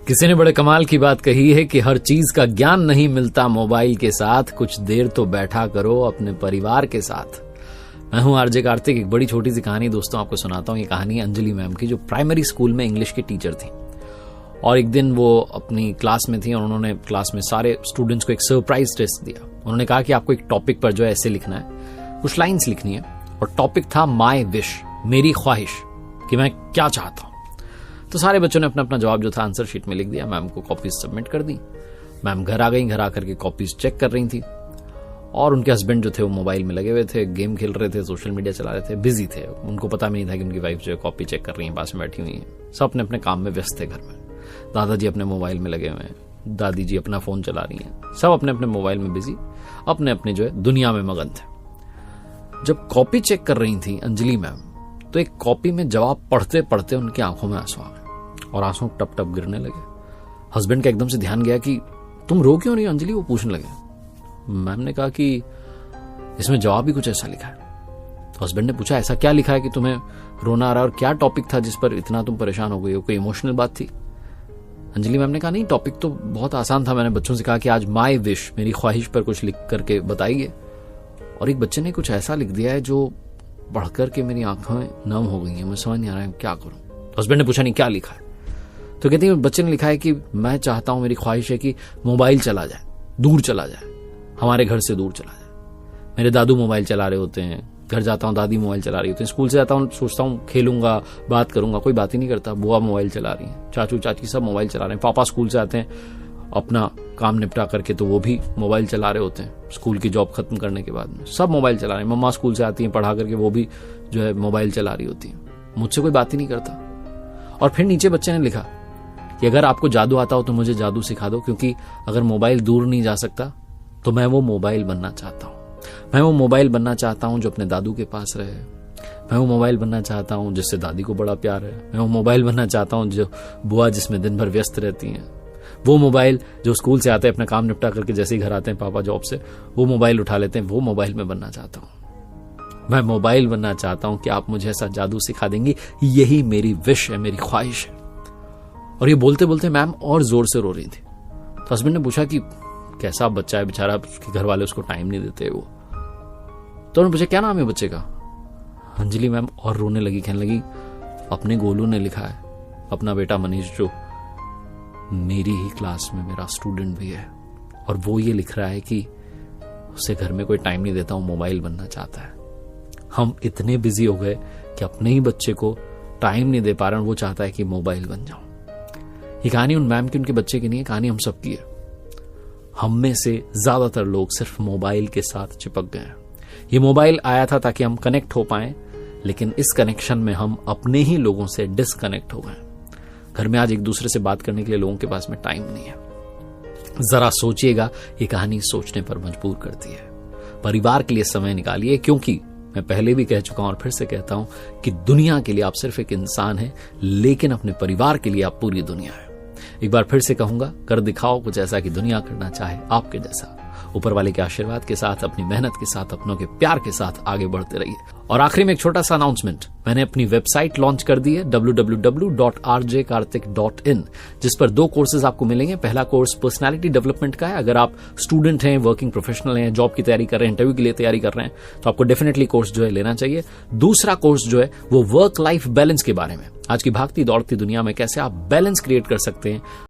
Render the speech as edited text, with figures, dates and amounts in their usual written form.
किसी ने बड़े कमाल की बात कही है कि हर चीज का ज्ञान नहीं मिलता मोबाइल के साथ, कुछ देर तो बैठा करो अपने परिवार के साथ। मैं हूं आरजे कार्तिक। एक बड़ी छोटी सी कहानी दोस्तों आपको सुनाता हूं। ये कहानी अंजलि मैम की, जो प्राइमरी स्कूल में इंग्लिश की टीचर थी। और एक दिन वो अपनी क्लास में थी और उन्होंने क्लास में सारे स्टूडेंट्स को एक सरप्राइज टेस्ट दिया। उन्होंने कहा कि आपको एक टॉपिक पर जो है ऐसे लिखना है, कुछ लाइन्स लिखनी है। और टॉपिक था माई विश, मेरी ख्वाहिश, कि मैं क्या चाहता हूं। तो सारे बच्चों ने अपना अपना जवाब जो था आंसर शीट में लिख दिया। मैम को कॉपीज सबमिट कर दी। मैम घर आ गई। घर आकर के कॉपीज चेक कर रही थी और उनके हस्बैंड जो थे वो मोबाइल में लगे हुए थे, गेम खेल रहे थे, सोशल मीडिया चला रहे थे, बिजी थे। उनको पता भी नहीं था कि उनकी वाइफ जो है कॉपी चेक कर रही है, पास में बैठी हुई है। सब अपने अपने काम में व्यस्त थे घर में। दादाजी अपने मोबाइल में लगे हुए हैं, दादी जी अपना फोन चला रही हैं। सब अपने अपने मोबाइल में बिजी, अपने अपने जो है दुनिया में मगन थे। जब कॉपी चेक कर रही थी अंजलि मैम, तो एक कॉपी में जवाब पढ़ते पढ़ते उनकी आंखों में आंसू आ गए और आंसू टप टप गिरने लगे। हस्बैंड का एकदम से ध्यान गया कि तुम रो क्यों रही हो अंजलि? वो पूछने लगे। मैम ने कहा कि इसमें जवाब भी कुछ ऐसा लिखा है। तो हस्बैंड ने पूछा, ऐसा क्या लिखा है कि तुम्हें रोना आ रहा है, और क्या टॉपिक था जिस पर इतना तुम परेशान हो गई हो? कोई इमोशनल बात थी? अंजलि मैम ने कहा, नहीं, टॉपिक तो बहुत आसान था। मैंने बच्चों से कहा कि आज माई विश, मेरी ख्वाहिश पर कुछ लिख करके बताइए। और एक बच्चे ने कुछ ऐसा लिख दिया है जो पढ़कर के मेरी आंखें नम हो गई हैं। मैं समझ नहीं आ रहा है क्या करूं। तो हस्बैंड ने पूछा, नहीं क्या लिखा है? तो कहती है बच्चे ने लिखा है कि मैं चाहता हूं, मेरी ख्वाहिश है कि मोबाइल चला जाए, दूर चला जाए, हमारे घर से दूर चला जाए। मेरे दादू मोबाइल चला रहे होते हैं, घर जाता हूं दादी मोबाइल चला रही होती है, स्कूल से जाता हूं सोचता हूं खेलूंगा, बात करूंगा, कोई बात ही नहीं करता। बुआ मोबाइल चला रही है, चाचू चाची सब मोबाइल चला रहे हैं। पापा स्कूल से आते हैं अपना काम निपटा करके, तो वो भी मोबाइल चला रहे होते हैं स्कूल की जॉब खत्म करने के बाद में। सब मोबाइल चला रहे हैं। मम्मा स्कूल से आती हैं पढ़ा करके, वो भी जो है मोबाइल चला रही होती है। मुझसे कोई बात ही नहीं करता। और फिर नीचे बच्चे ने लिखा कि अगर आपको जादू आता हो तो मुझे जादू सिखा दो, क्योंकि अगर मोबाइल दूर नहीं जा सकता तो मैं वो मोबाइल बनना चाहता हूं। मैं वो मोबाइल बनना चाहता हूं जो अपने दादू के पास रहे। मैं वो मोबाइल बनना चाहता हूं जिससे दादी को बड़ा प्यार है। मैं वो मोबाइल बनना चाहता हूं जो बुआ जिसमें दिन भर व्यस्त रहती हैं। वो मोबाइल जो स्कूल से आते हैं अपना काम निपटा करके जैसे ही घर आते हैं पापा जॉब से, वो मोबाइल उठा लेते हैं। वो मोबाइल में बनना चाहता हूं। मैं मोबाइल बनना चाहता हूं कि आप मुझे ऐसा जादू सिखा देंगी। यही मेरी विश है, मेरी ख्वाहिश है। और ये बोलते बोलते मैम और जोर से रो रही थी। तो हस्बैंड ने पूछा कि कैसा बच्चा है बेचारा, उसके घर वाले उसको टाइम नहीं देते। वो तो उन्होंने पूछा, क्या नाम है बच्चे का? अंजलि मैम और रोने लगी, कहने लगी, अपने गोलू ने लिखा है, अपना बेटा मनीष जो मेरी ही क्लास में मेरा स्टूडेंट भी है, और वो ये लिख रहा है कि उसे घर में कोई टाइम नहीं देता हूं, मोबाइल बनना चाहता है। हम इतने बिजी हो गए कि अपने ही बच्चे को टाइम नहीं दे पा रहे हैं, वो चाहता है कि मोबाइल बन जाऊं। ये कहानी उन मैम की, उनके बच्चे की नहीं है, कहानी हम सबकी है। हम में से ज्यादातर लोग सिर्फ मोबाइल के साथ चिपक गए हैं। ये मोबाइल आया था ताकि हम कनेक्ट हो पाएं, लेकिन इस कनेक्शन में हम अपने ही लोगों से डिस्कनेक्ट हो गए। घर में आज एक दूसरे से बात करने के लिए लोगों के पास में टाइम नहीं है। जरा सोचिएगा, ये कहानी सोचने पर मजबूर करती है। परिवार के लिए समय निकालिए, क्योंकि मैं पहले भी कह चुका हूं और फिर से कहता हूं कि दुनिया के लिए आप सिर्फ एक इंसान हैं, लेकिन अपने परिवार के लिए आप पूरी दुनिया है। एक बार फिर से कहूंगा, कर दिखाओ कुछ ऐसा कि दुनिया करना चाहे आपके जैसा। ऊपर वाले के आशीर्वाद के साथ, अपनी मेहनत के साथ, अपनों के प्यार के साथ आगे बढ़ते रहिए। और आखिरी में एक छोटा सा अनाउंसमेंट, मैंने अपनी वेबसाइट लॉन्च कर दी है www.rjkartik.in, जिस पर 2 कोर्सेज आपको मिलेंगे। पहला कोर्स पर्सनालिटी डेवलपमेंट का है। अगर आप स्टूडेंट हैं, वर्किंग प्रोफेशनल हैं, जॉब की तैयारी कर रहे हैं, इंटरव्यू के लिए तैयारी कर रहे हैं, तो आपको डेफिनेटली कोर्स जो है लेना चाहिए। दूसरा कोर्स जो है वो वर्क लाइफ बैलेंस के बारे में, आज की भागती दौड़ती दुनिया में कैसे आप बैलेंस क्रिएट कर सकते हैं